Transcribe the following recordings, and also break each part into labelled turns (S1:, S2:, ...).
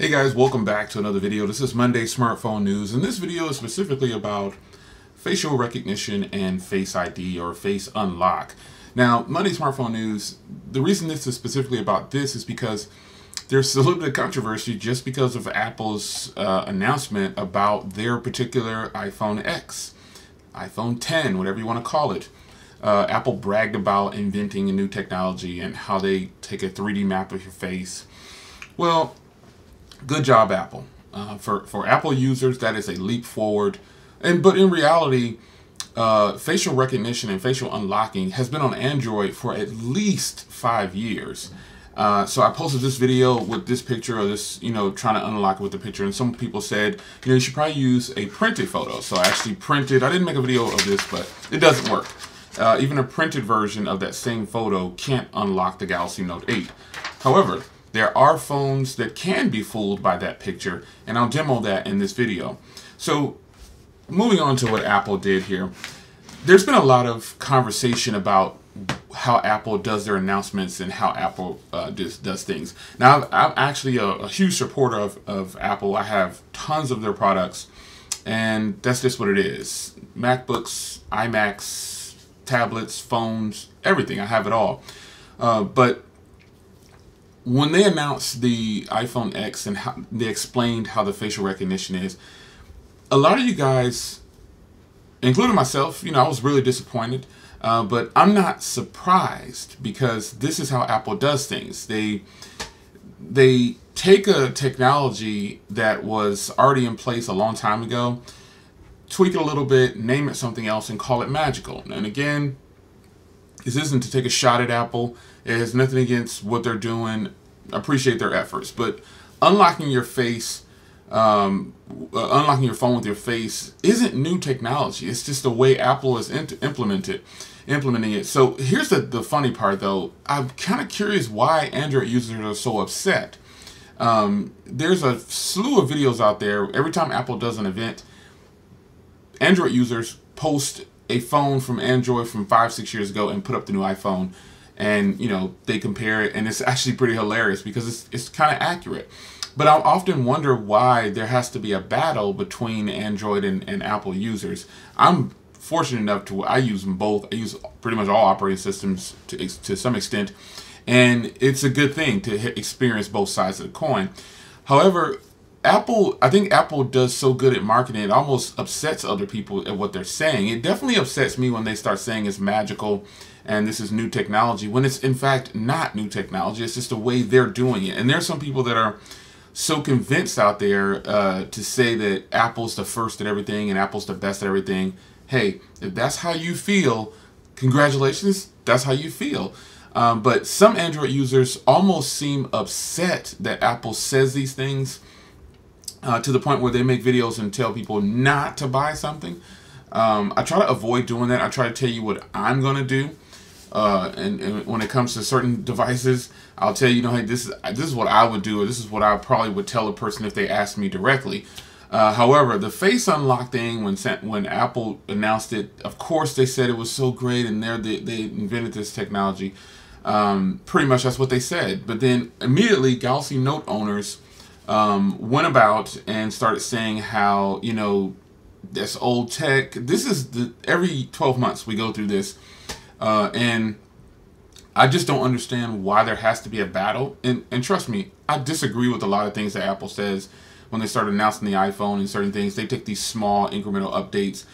S1: Hey guys, welcome back to another video. This is Monday Smartphone News, and this video is specifically about facial recognition and Face ID or Face Unlock. Now, Monday Smartphone News, the reason this is specifically about this is because there's a little bit of controversy just because of Apple's announcement about their particular iPhone X, iPhone 10, whatever you want to call it. Apple bragged about inventing a new technology and how they take a 3D map of your face. Well, good job, Apple. For Apple users, that is a leap forward. But in reality, facial recognition and facial unlocking has been on Android for at least 5 years. So I posted this video with this picture of this, trying to unlock it with the picture. And some people said, you should probably use a printed photo. So I actually printed, I didn't make a video of this, but it doesn't work. Even a printed version of that same photo can't unlock the Galaxy Note 8. However, there are phones that can be fooled by that picture, and I'll demo that in this video. So, moving on to what Apple did here. There's been a lot of conversation about how Apple does their announcements and how Apple does things. Now, I'm actually a huge supporter of Apple. I have tons of their products, and that's just what it is. MacBooks, iMacs, tablets, phones, everything. I have it all. But when they announced the iPhone X and how they explained how the facial recognition is, a lot of you guys, including myself, I was really disappointed. But I'm not surprised because this is how Apple does things. They take a technology that was already in place a long time ago, tweak it a little bit, name it something else, and call it magical. And again, this isn't to take a shot at Apple. It has nothing against what they're doing. I appreciate their efforts. But unlocking your face, unlocking your phone with your face isn't new technology. It's just the way Apple is implementing it. So here's the funny part, though. I'm kind of curious why Android users are so upset. There's a slew of videos out there. Every time Apple does an event, Android users post a phone from Android from 5-6 years ago and put up the new iPhone, and they compare it, and it's actually pretty hilarious because it's kind of accurate. But I often wonder why there has to be a battle between Android and Apple users. I'm fortunate enough to I use them both. I use pretty much all operating systems to some extent, and it's a good thing to experience both sides of the coin. However, I think Apple does so good at marketing, it almost upsets other people at what they're saying. It definitely upsets me when they start saying it's magical and this is new technology, when it's in fact not new technology. It's just the way they're doing it. And there's some people that are so convinced out there to say that Apple's the first at everything and Apple's the best at everything. Hey, if that's how you feel, congratulations, that's how you feel. But some Android users almost seem upset that Apple says these things, to the point where they make videos and tell people not to buy something. I try to avoid doing that. I try to tell you what I'm going to do. And when it comes to certain devices, I'll tell you, hey, this is what I would do, or this is what I probably would tell a person if they asked me directly. However, the Face Unlock thing, when Apple announced it, of course they said it was so great, and they invented this technology. Pretty much that's what they said. But then immediately, Galaxy Note owners went about and started saying how, that's old tech. This is every 12 months we go through this. And I just don't understand why there has to be a battle. And trust me, I disagree with a lot of things that Apple says when they start announcing the iPhone and certain things. They take these small incremental updates.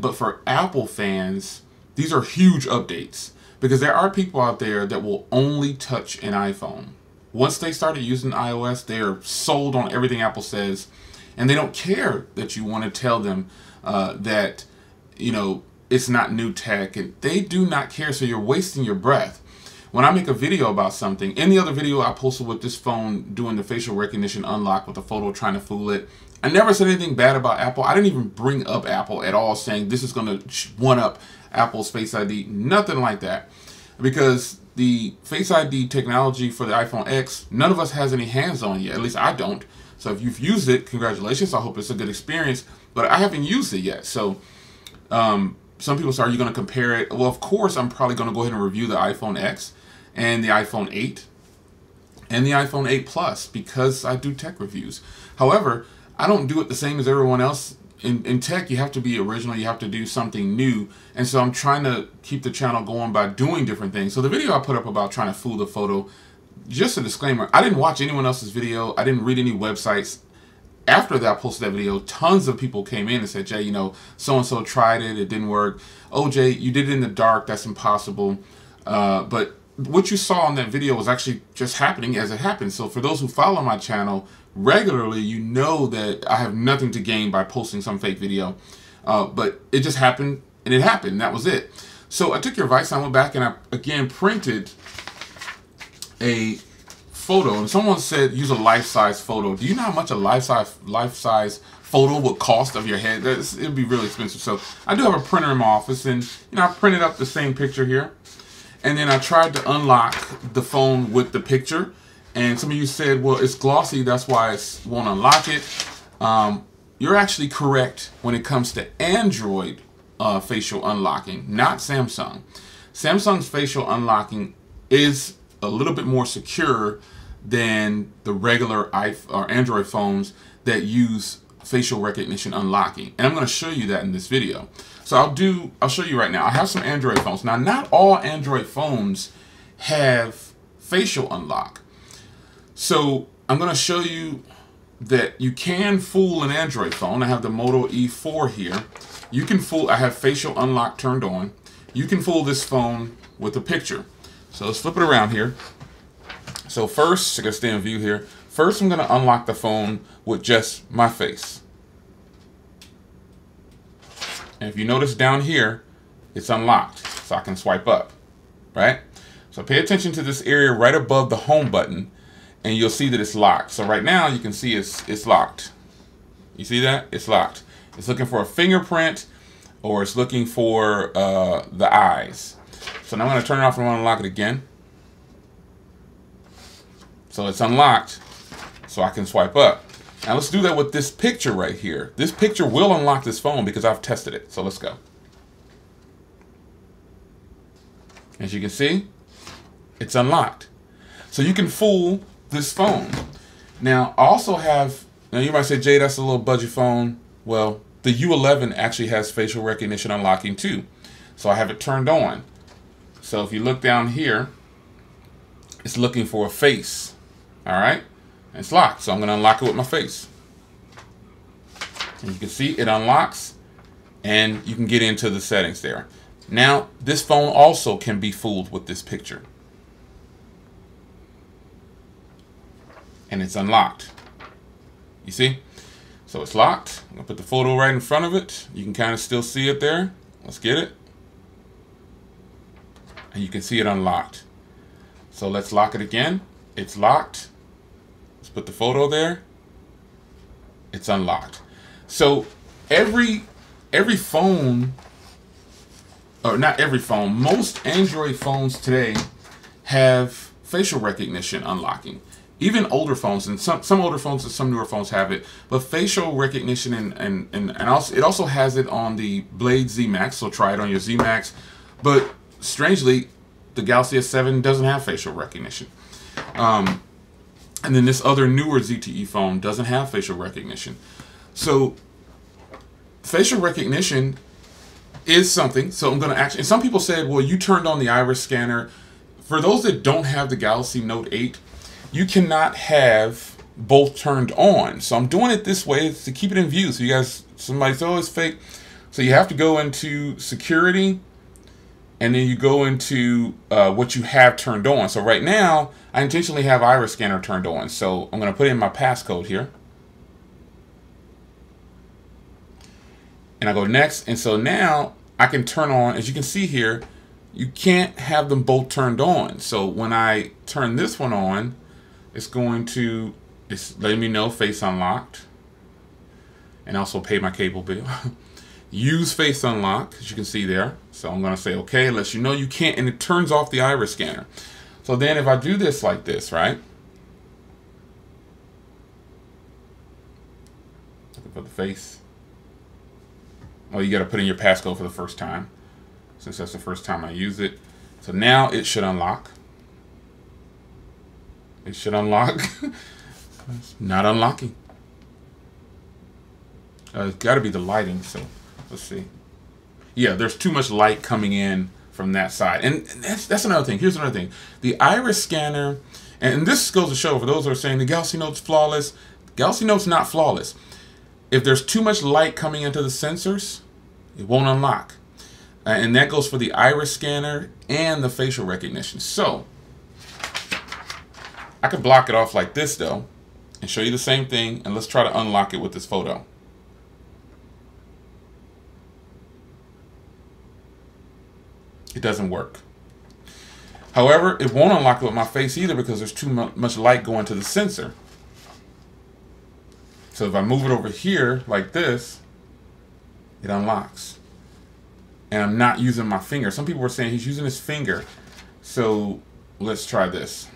S1: But for Apple fans, these are huge updates because there are people out there that will only touch an iPhone. Once they started using iOS, they are sold on everything Apple says, and they don't care that you want to tell them that, it's not new tech, and they do not care, so you're wasting your breath. When I make a video about something, in the other video I posted with this phone doing the facial recognition unlock with a photo trying to fool it, I never said anything bad about Apple. I didn't even bring up Apple at all, saying this is going to one-up Apple's Face ID. Nothing like that. Because the Face ID technology for the iPhone X, none of us has any hands on yet. At least I don't. So if you've used it, congratulations. I hope it's a good experience. But I haven't used it yet. So some people say, are you going to compare it? Well, of course, I'm probably going to go ahead and review the iPhone X and the iPhone 8. and the iPhone 8 Plus because I do tech reviews. However, I don't do it the same as everyone else. In tech, you have to be original, you have to do something new, and so I'm trying to keep the channel going by doing different things. So the video I put up about trying to fool the photo, just a disclaimer, I didn't watch anyone else's video, I didn't read any websites. After that I posted that video, tons of people came in and said, Jay, you know, so-and-so tried it, it didn't work. Oh, Jay, you did it in the dark, that's impossible. But what you saw in that video was actually just happening as it happened. So for those who follow my channel regularly, you know that I have nothing to gain by posting some fake video. But it just happened, and it happened. That was it. So I took your advice, I went back and I, again, printed a photo. And someone said, use a life-size photo. Do you know how much a life-size photo would cost of your head? It'd be really expensive. So I do have a printer in my office, and you know, I printed up the same picture here. And then I tried to unlock the phone with the picture. And some of you said, well, it's glossy, that's why it won't unlock it. You're actually correct when it comes to Android facial unlocking, not Samsung. Samsung's facial unlocking is a little bit more secure than the regular iPhone or Android phones that use facial recognition unlocking. And I'm going to show you that in this video. So I'll show you right now. I have some Android phones. Now, not all Android phones have facial unlock. So I'm going to show you that you can fool an Android phone. I have the Moto E4 here. You can fool, I have facial unlock turned on. You can fool this phone with a picture. So let's flip it around here. So first, I'm going to stay in view here. First, I'm going to unlock the phone with just my face. And if you notice down here, it's unlocked. So I can swipe up, right? So pay attention to this area right above the home button, and you'll see that it's locked. So right now you can see it's locked. You see that? It's locked. It's looking for a fingerprint, or it's looking for the eyes. So now I'm going to turn it off and unlock it again. So it's unlocked, so I can swipe up. Now let's do that with this picture right here. This picture will unlock this phone because I've tested it. So let's go. As you can see, it's unlocked. So you can fool this phone. Now, I also have, now you might say, Jay, that's a little budget phone. Well, the U11 actually has facial recognition unlocking too. So I have it turned on. So if you look down here, it's looking for a face. All right, and it's locked. So I'm going to unlock it with my face. And you can see it unlocks, and you can get into the settings there. Now, this phone also can be fooled with this picture. And it's unlocked. You see? So it's locked. I'm going to put the photo right in front of it. You can kind of still see it there. Let's get it. And you can see it unlocked. So let's lock it again. It's locked. Let's put the photo there. It's unlocked. So every phone, or not every phone, most Android phones today have facial recognition unlocking. Even older phones, and some older phones and some newer phones have it, but facial recognition and also, it also has it on the Blade Z Max, so try it on your Z Max. But strangely, the Galaxy S7 doesn't have facial recognition. And then this other newer ZTE phone doesn't have facial recognition. So facial recognition is something. So I'm going to actually, and some people said, well, you turned on the iris scanner. For those that don't have the Galaxy Note 8, you cannot have both turned on. So I'm doing it this way to keep it in view. So you guys, somebody said, oh, it's fake. So you have to go into security, and then you go into what you have turned on. So right now, I intentionally have iris scanner turned on. So I'm going to put in my passcode here. And I go next. And so now I can turn on, as you can see here, you can't have them both turned on. So when I turn this one on, it's letting me know face unlocked. And also pay my cable bill. Use face unlock, as you can see there. So I'm going to say okay, it lets you know you can't, and it turns off the iris scanner. So then if I do this like this, right? Looking for the face. Oh, you got to put in your passcode for the first time, since that's the first time I use it. So now it should unlock. It should unlock. It's not unlocking. It's got to be the lighting, so let's see. Yeah, there's too much light coming in from that side. And that's another thing. Here's another thing. The iris scanner, and this goes to show for those who are saying the Galaxy Note's flawless, Galaxy Note's not flawless. If there's too much light coming into the sensors, it won't unlock. And that goes for the iris scanner and the facial recognition. So I could block it off like this though and show you the same thing, and let's try to unlock it with this photo. It doesn't work. However, it won't unlock it with my face either because there's too much light going to the sensor. So if I move it over here like this, it unlocks. And I'm not using my finger. Some people were saying he's using his finger. So let's try this.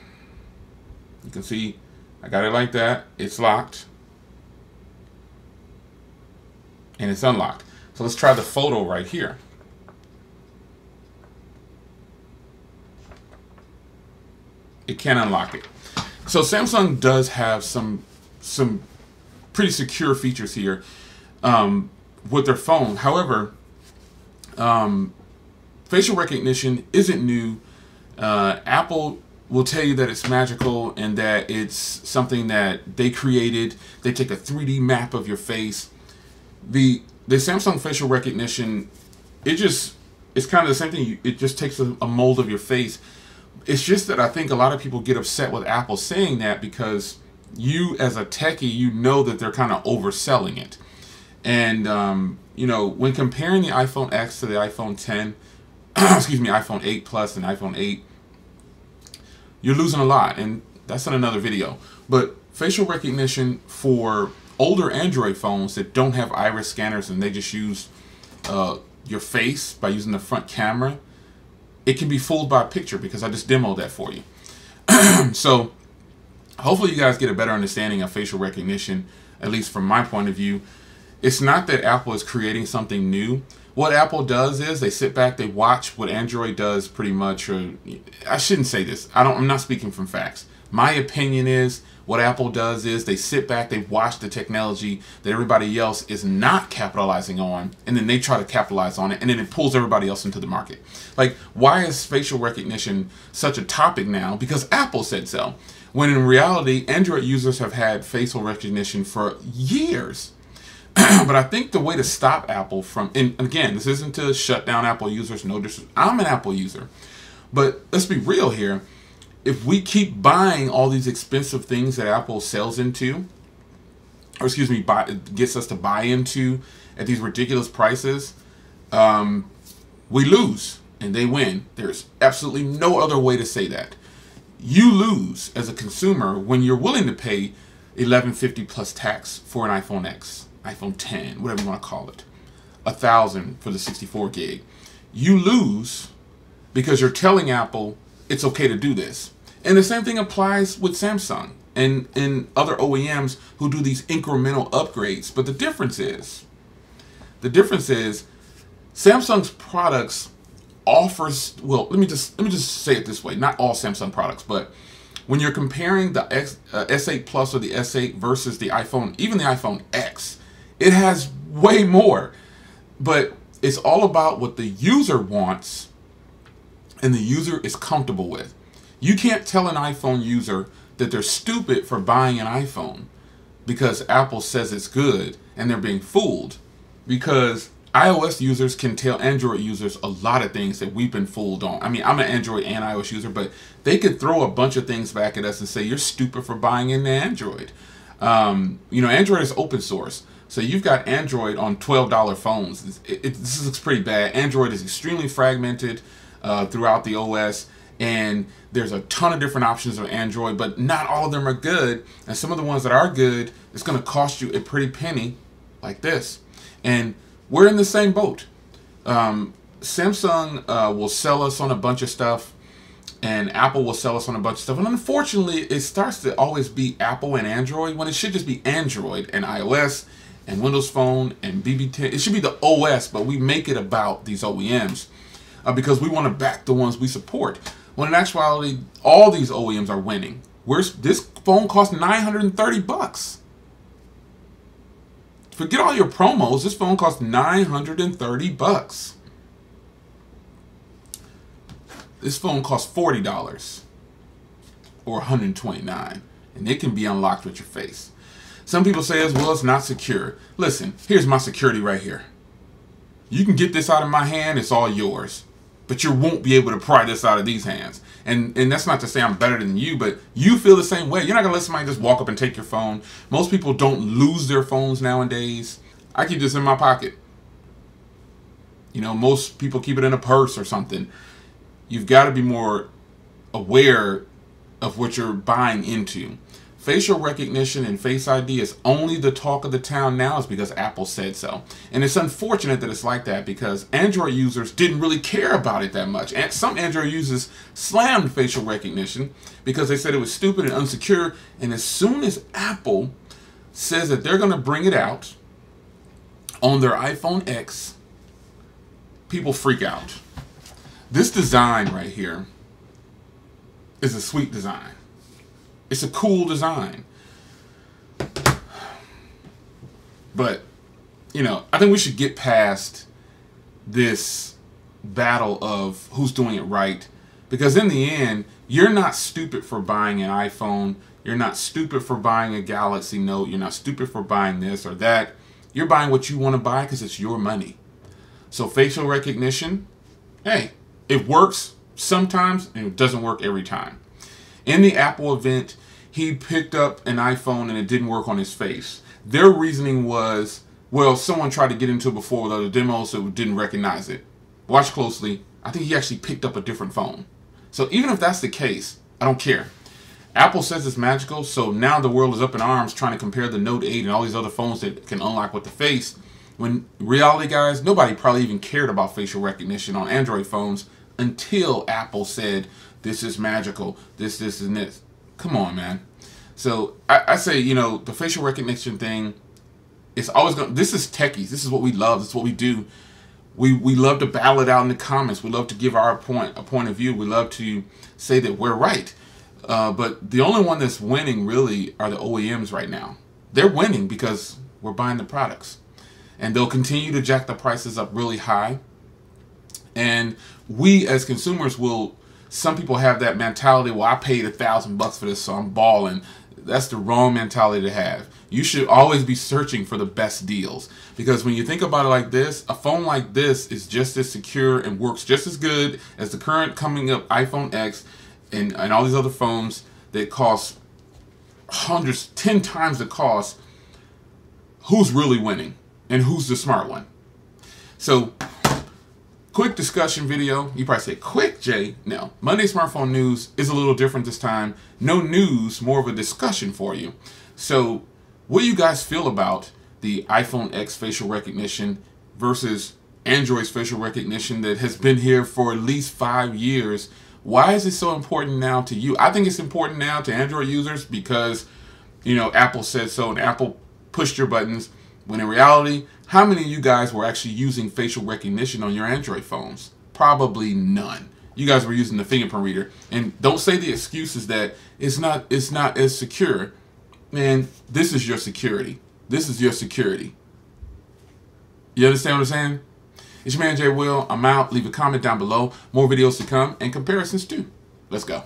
S1: You can see I got it like that. It's locked. And it's unlocked. So let's try the photo right here. It can't unlock it. So Samsung does have some pretty secure features here with their phone. However, facial recognition isn't new. Apple will tell you that it's magical and that it's something that they created. They take a 3D map of your face. The Samsung facial recognition, it's kind of the same thing. It just takes a mold of your face. It's just that I think a lot of people get upset with Apple saying that because you, as a techie, you know that they're kind of overselling it. And, you know, when comparing the iPhone X to the iPhone 10, excuse me, iPhone 8 Plus and iPhone 8, you're losing a lot. And that's in another video. But facial recognition for older Android phones that don't have iris scanners and they just use your face by using the front camera, it can be fooled by a picture because I just demoed that for you. So hopefully you guys get a better understanding of facial recognition, at least from my point of view. It's not that Apple is creating something new. What Apple does is they sit back, they watch what Android does pretty much. Or I shouldn't say this. I'm not speaking from facts. My opinion is what Apple does is they sit back, they watch the technology that everybody else is not capitalizing on, and then they try to capitalize on it, and then it pulls everybody else into the market. Like, why is facial recognition such a topic now? Because Apple said so. When in reality, Android users have had facial recognition for years. But I think the way to stop Apple from, and again, this isn't to shut down Apple users, no disrespect. I'm an Apple user. But let's be real here. If we keep buying all these expensive things that Apple sells into, or excuse me, gets us to buy into at these ridiculous prices, we lose and they win. There's absolutely no other way to say that. You lose as a consumer when you're willing to pay $1,150 plus tax for an iPhone X, iPhone 10, whatever you want to call it, $1,000 for the 64 gig. You lose because you're telling Apple it's okay to do this. And the same thing applies with Samsung and other OEMs who do these incremental upgrades. But the difference is Samsung's products offers, well, let me just say it this way, not all Samsung products, but when you're comparing the S8 Plus or the S8 versus the iPhone, even the iPhone X, it has way more. But it's all about what the user wants and the user is comfortable with. You can't tell an iPhone user that they're stupid for buying an iPhone because Apple says it's good and they're being fooled, because iOS users can tell Android users a lot of things that we've been fooled on. I mean, I'm an Android and iOS user, but they could throw a bunch of things back at us and say, you're stupid for buying into Android. You know, Android is open source. So you've got Android on $12 phones. This looks pretty bad. Android is extremely fragmented throughout the OS, and there's a ton of different options of Android, but not all of them are good. And some of the ones that are good, it's going to cost you a pretty penny like this. And we're in the same boat. Samsung will sell us on a bunch of stuff, and Apple will sell us on a bunch of stuff. And unfortunately, it starts to always be Apple and Android when it should just be Android and iOS and Windows Phone and BB10. It should be the OS, but we make it about these OEMs because we want to back the ones we support. When in actuality, all these OEMs are winning. This phone costs $930. Forget all your promos. This phone costs $930. This phone costs $40 or $129, and it can be unlocked with your face. Some people say as well it's not secure. Listen, here's my security right here. You can get this out of my hand, it's all yours. But you won't be able to pry this out of these hands. And that's not to say I'm better than you, but you feel the same way. You're not going to let somebody just walk up and take your phone. Most people don't lose their phones nowadays. I keep this in my pocket. You know, most people keep it in a purse or something. You've got to be more aware of what you're buying into. Facial recognition and Face ID is only the talk of the town now is because Apple said so. And it's unfortunate that it's like that because Android users didn't really care about it that much. And some Android users slammed facial recognition because they said it was stupid and unsecure. And as soon as Apple says that they're going to bring it out on their iPhone X, people freak out. This design right here is a sweet design. It's a cool design. But, you know, I think we should get past this battle of who's doing it right. Because in the end, you're not stupid for buying an iPhone. You're not stupid for buying a Galaxy Note. You're not stupid for buying this or that. You're buying what you want to buy because it's your money. So facial recognition, hey, it works sometimes and it doesn't work every time. In the Apple event, he picked up an iPhone and it didn't work on his face. Their reasoning was, well, someone tried to get into it before with other demos, so it didn't recognize it. Watch closely. I think he actually picked up a different phone. So even if that's the case, I don't care. Apple says it's magical, so now the world is up in arms trying to compare the Note 8 and all these other phones that can unlock with the face. When reality, guys, nobody probably even cared about facial recognition on Android phones until Apple said, this is magical, this, and this. Come on, man. So I say, you know, the facial recognition thing, it's always going to, this is techies. This is what we love. This is what we do. We love to battle it out in the comments. We love to give our point of view. We love to say that we're right. But the only one that's winning really are the OEMs right now. They're winning because we're buying the products. And they'll continue to jack the prices up really high. And we as consumers will, some people have that mentality, well, I paid $1,000 for this, so I'm balling. That's the wrong mentality to have. You should always be searching for the best deals. Because when you think about it like this, a phone like this is just as secure and works just as good as the current coming up iPhone X and all these other phones that cost hundreds, 10 times the cost. Who's really winning? And who's the smart one? So, quick discussion video. You probably say, quick, Jay. No. Monday Smartphone News is a little different this time. No news, more of a discussion for you. So, what do you guys feel about the iPhone X facial recognition versus Android's facial recognition that has been here for at least 5 years? Why is it so important now to you? I think it's important now to Android users because, you know, Apple said so and Apple pushed your buttons. When in reality, how many of you guys were actually using facial recognition on your Android phones? Probably none. You guys were using the fingerprint reader. And don't say the excuse is that it's not as secure. Man, this is your security. This is your security. You understand what I'm saying? It's your man Jay Will. I'm out. Leave a comment down below. More videos to come and comparisons too. Let's go.